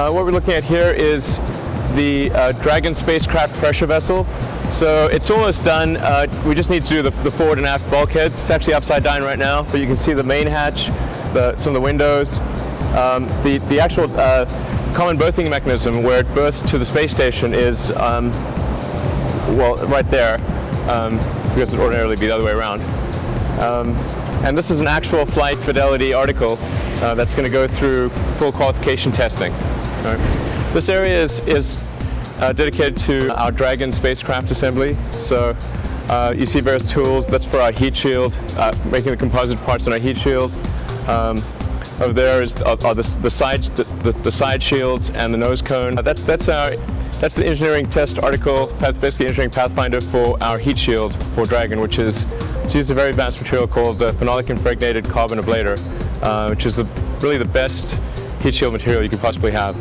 What we're looking at here is the Dragon spacecraft pressure vessel. So it's almost done. We just need to do the forward and aft bulkheads. It's actually upside down right now, but you can see the main hatch, some of the windows. The actual common berthing mechanism where it berths to the space station is, well, right there, because it would ordinarily be the other way around. And this is an actual flight fidelity article that's going to go through full qualification testing. Right. This area is dedicated to our Dragon spacecraft assembly. So you see various tools. That's for our heat shield, making the composite parts on our heat shield. Over there are the side shields and the nose cone. That's the engineering test article. That's basically engineering pathfinder for our heat shield for Dragon, which is to use a very advanced material called the phenolic impregnated carbon ablator, which is really the best heat shield material you could possibly have.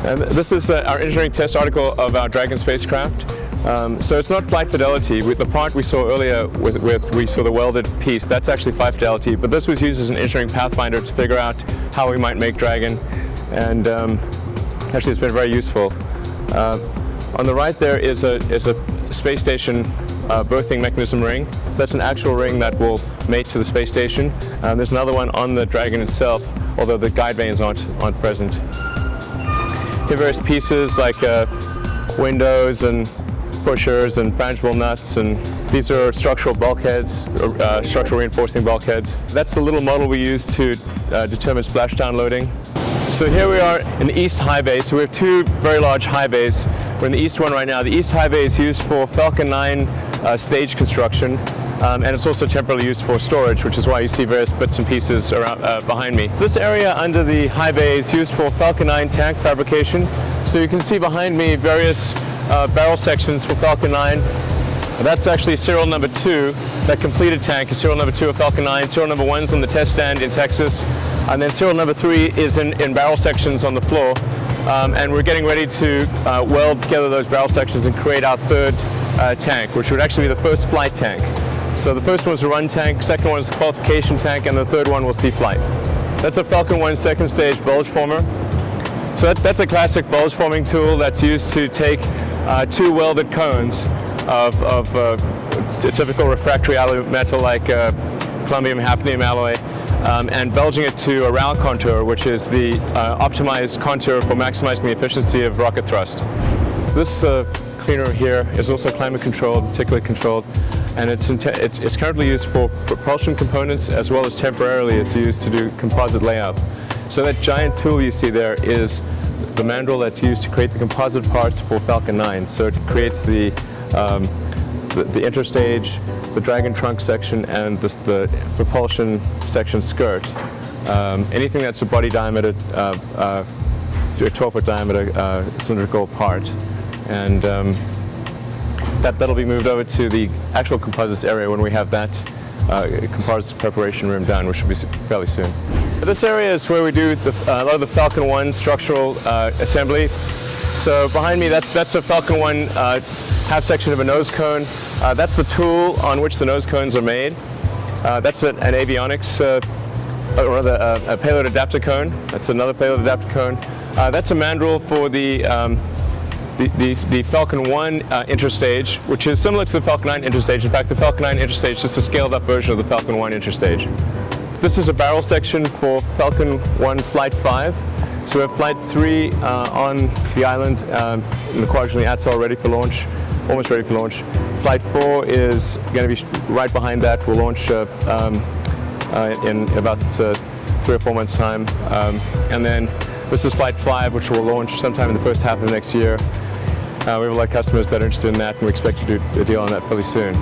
And this is our engineering test article of our Dragon spacecraft. So it's not flight fidelity. The part we saw earlier we saw the welded piece, that's actually flight fidelity, but this was used as an engineering pathfinder to figure out how we might make Dragon, and actually it's been very useful. On the right there is a space station berthing mechanism ring. So that's an actual ring that will mate to the space station. There's another one on the Dragon itself, although the guide vanes aren't present. Here are various pieces like windows and pushers and frangible nuts, and these are structural bulkheads, structural reinforcing bulkheads. That's the little model we use to determine splashdown loading. So here we are in the east high bay. So we have two very large high bays. We're in the east one right now. The east high bay is used for Falcon 9 stage construction, and it's also temporarily used for storage, which is why you see various bits and pieces around behind me. This area under the high bay is used for Falcon 9 tank fabrication. So you can see behind me various barrel sections for Falcon 9. That's actually serial number 2. That completed tank is serial number 2 of Falcon 9. Serial number 1 is on the test stand in Texas. And then serial number 3 is in barrel sections on the floor. And we're getting ready to weld together those barrel sections and create our third tank, which would actually be the first flight tank. So the first one was a run tank, second one is a qualification tank, and the third one will see flight. That's a Falcon 1 second stage bulge former. So that's a classic bulge forming tool that's used to take two welded cones of a typical refractory alloy metal like chromium hafnium alloy, and bulging it to a round contour, which is the optimized contour for maximizing the efficiency of rocket thrust. This cleaner here is also climate controlled, particularly controlled, and it's currently used for propulsion components as well as temporarily it's used to do composite layout. So that giant tool you see there is the mandrel that's used to create the composite parts for Falcon 9. So it creates the interstage, the Dragon trunk section, and the propulsion section skirt. Anything that's a body diameter, a 12-foot diameter cylindrical part. And that'll be moved over to the actual composites area when we have that composites preparation room done, which will be fairly soon. This area is where we do a lot of the Falcon 1 structural assembly. So behind me, that's a Falcon 1 half section of a nose cone. That's the tool on which the nose cones are made. That's an avionics, or rather a payload adapter cone. That's another payload adapter cone. That's a mandrel for the Falcon 1 interstage, which is similar to the Falcon 9 interstage. In fact, the Falcon 9 interstage is just a scaled up version of the Falcon 1 interstage. This is a barrel section for Falcon 1 Flight 5. So we have Flight 3 on the island in the Kwajalein Atoll, ready for launch, almost ready for launch. Flight 4 is going to be right behind that. We'll launch in about 3 or 4 months' time. And then this is Flight 5, which will launch sometime in the first half of next year. We have a lot of customers that are interested in that, and we expect to do a deal on that fairly soon.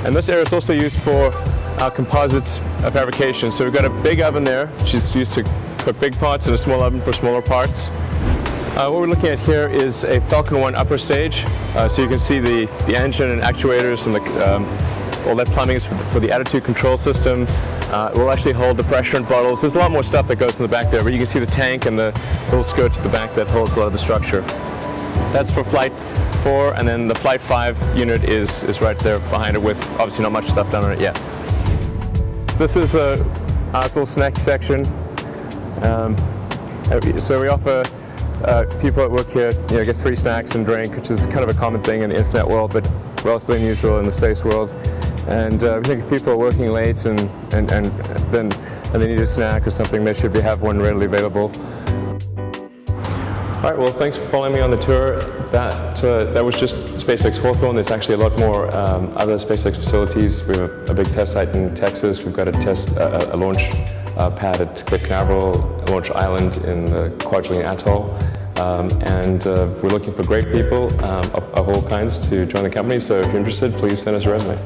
And this area is also used for our composites fabrication. So we've got a big oven there, which is used to cook big parts, and a small oven for smaller parts. What we're looking at here is a Falcon 1 upper stage. So you can see the engine and actuators, and all that plumbing is for the attitude control system. It will actually hold the pressure bottles. There's a lot more stuff that goes in the back there, but you can see the tank and the little skirt at the back that holds a lot of the structure. That's for Flight 4, and then the Flight 5 unit is right there behind it with obviously not much stuff done on it yet. So this is a little snack section. And So we offer people that work here, get free snacks and drink, which is kind of a common thing in the internet world, but relatively unusual in the space world. And we think if people are working late and they need a snack or something, they should have one readily available. All right, well, thanks for following me on the tour. That was just SpaceX Hawthorne. There's actually a lot more other SpaceX facilities. We have a big test site in Texas. We've got a launch pad at Cape Canaveral, a launch island in the Kwajalein Atoll. And we're looking for great people of all kinds to join the company. So if you're interested, please send us a resume.